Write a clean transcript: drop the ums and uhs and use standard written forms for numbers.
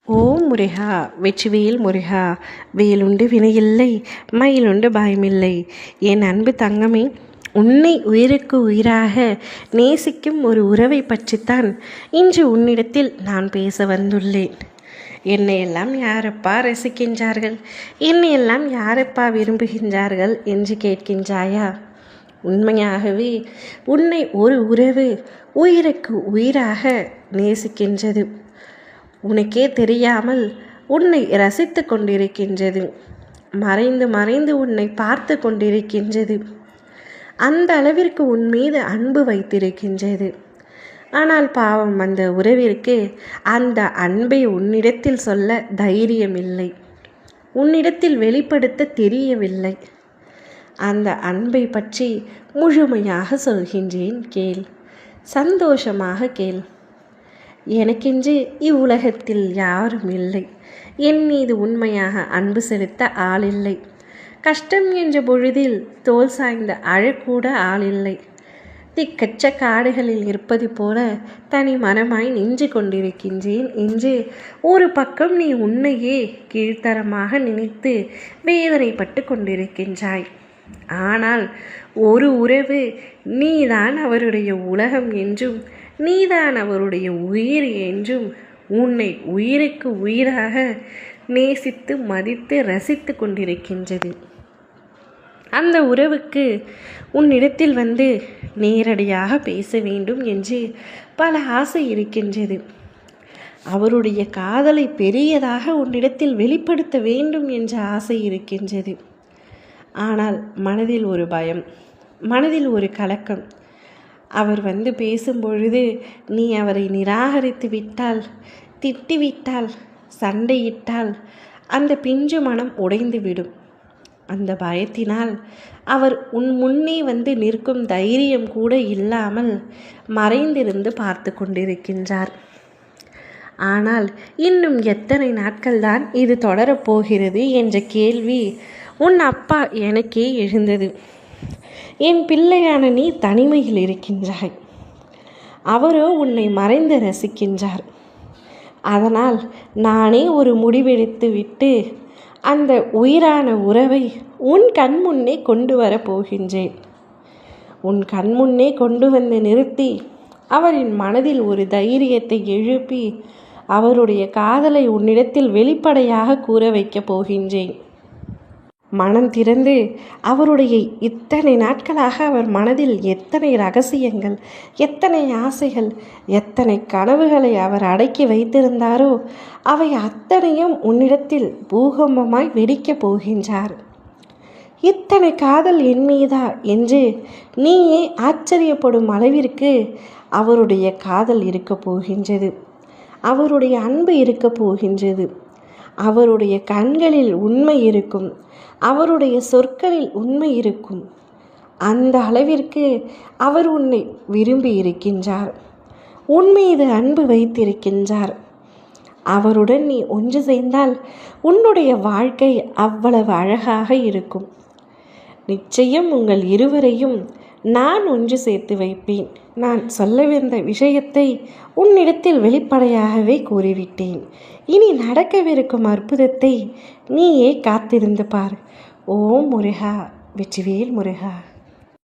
ஓம் முருகா, வெற்றிவேல் முருகா. வேலுண்டு வினையில்லை, மயிலுண்டு பயமில்லை. என் அன்பு தங்கமே, உன்னை உயிருக்கு உயிராக நேசிக்கும் ஒரு உறவை பற்றித்தான் இன்று உன்னிடத்தில் நான் பேச வந்துள்ளேன். என்னையெல்லாம் யாரப்பா ரசிக்கின்றார்கள், என்னையெல்லாம் யாரப்பா விரும்புகின்றார்கள் என்று கேட்கின்றாயா? உண்மையாகவே உன்னை ஒரு உறவு உயிருக்கு உயிராக நேசிக்கின்றது. உனக்கே தெரியாமல் உன்னை ரசித்து கொண்டிருக்கின்றது. மறைந்து மறைந்து உன்னை பார்த்து கொண்டிருக்கின்றது. அந்த அளவிற்கு உன் மீது அன்பு வைத்திருக்கின்றது. ஆனால் பாவம், அந்த உறவிற்கு அந்த அன்பை உன்னிடத்தில் சொல்ல தைரியம் இல்லை, உன்னிடத்தில் வெளிப்படுத்த தெரியவில்லை. அந்த அன்பை பற்றி முழுமையாக சொல்கின்றேன், கேள். சந்தோஷமாக கேள். எனக்கென்று இவ்வுலகத்தில் யாரும் இல்லை. என் மீது உண்மையாக அன்பு செலுத்த ஆளில்லை. கஷ்டம் என்ற பொழுதில் தோல் சாய்ந்த அழக்கூட ஆளில்லை. திக்கற்ற காடுகளில் இருப்பது போல தனி மனமாய் நின்று கொண்டிருக்கின்றேன் என்று ஒரு பக்கம் நீ உன்னையே கீழ்த்தரமாக நினைத்து வேதனைப்பட்டு கொண்டிருக்கின்றாய். ஆனால் ஒரு உறவு நீதான் அவருடைய உலகம் என்றும் நீதான் அவருடைய உயிர் என்றும் உன்னை உயிருக்கு உயிராக நேசித்து மதித்து ரசித்து கொண்டிருக்கின்றது. அந்த உறவுக்கு உன்னிடத்தில் வந்து நேரடியாக பேச வேண்டும் என்று பல ஆசை இருக்கின்றது. அவருடைய காதலை பெரியதாக உன்னிடத்தில் வெளிப்படுத்த வேண்டும் என்ற ஆசை இருக்கின்றது. ஆனால் மனதில் ஒரு பயம், மனதில் ஒரு கலக்கம். அவர் வந்து பேசும்பொழுது நீ அவரை நிராகரித்து விட்டால், திட்டிவிட்டால், சண்டையிட்டால் அந்த பிஞ்சு மனம் உடைந்துவிடும். அந்த பயத்தினால் அவர் உன் முன்னே வந்து நிற்கும் தைரியம் கூட இல்லாமல் மறைந்திருந்து பார்த்து கொண்டிருக்கின்றார். ஆனால் இன்னும் எத்தனை நாட்கள்தான் இது தொடரப்போகிறது என்ற கேள்வி உன் அப்பா எனக்கே எழுந்தது. என் பிள்ளையான நீ தனிமையில் இருக்கின்றாய், அவரோ உன்னை மறைந்து ரசிக்கின்றார். அதனால் நானே ஒரு முடிவெடுத்து விட்டு அந்த உயிரான உறவை உன் கண் முன்னே கொண்டு வரப் போகின்றேன். உன் கண் முன்னே கொண்டு வந்து நிறுத்தி அவரின் மனதில் ஒரு தைரியத்தை எழுப்பி அவருடைய காதலை உன்னிடத்தில் வெளிப்படையாக கூற வைக்கப் போகின்றேன். மனம் திறந்து அவருடைய இத்தனை நாட்களாக அவர் மனதில் எத்தனை ரகசியங்கள், எத்தனை ஆசைகள், எத்தனை கனவுகளை அவர் அடக்கி வைத்திருந்தாரோ அவை அத்தனையும் உன்னிடத்தில் பூகம்பமாய் வெடிக்கப் போகின்றார். இத்தனை காதல் என் மீதா என்று நீயே ஆச்சரியப்படும் அளவிற்கு அவருடைய காதல் இருக்க போகின்றது. அவருடைய அன்பு இருக்க போகின்றது. அவருடைய கண்களில் உண்மை இருக்கும், அவருடைய சொற்களில் உண்மை இருக்கும். அந்த அளவிற்கு அவர் உன்னை விரும்பி இருக்கின்றார், உன் மீது அன்பு வைத்திருக்கின்றார். அவருடன் நீ ஒன்று சேர்ந்தால் உன்னுடைய வாழ்க்கை அவ்வளவு அழகாக இருக்கும். நிச்சயம் உங்கள் இருவரையும் நான் ஒன்று சேர்த்து வைப்பேன். நான் சொல்ல வந்த விஷயத்தை உன்னிடத்தில் வெளிப்படையாகவே கூறிவிட்டேன். இனி நடக்கவிருக்கும் அற்புதத்தை நீயே காத்திருந்து பார். ஓம் முருகா, வெற்றிவேல் முருகா.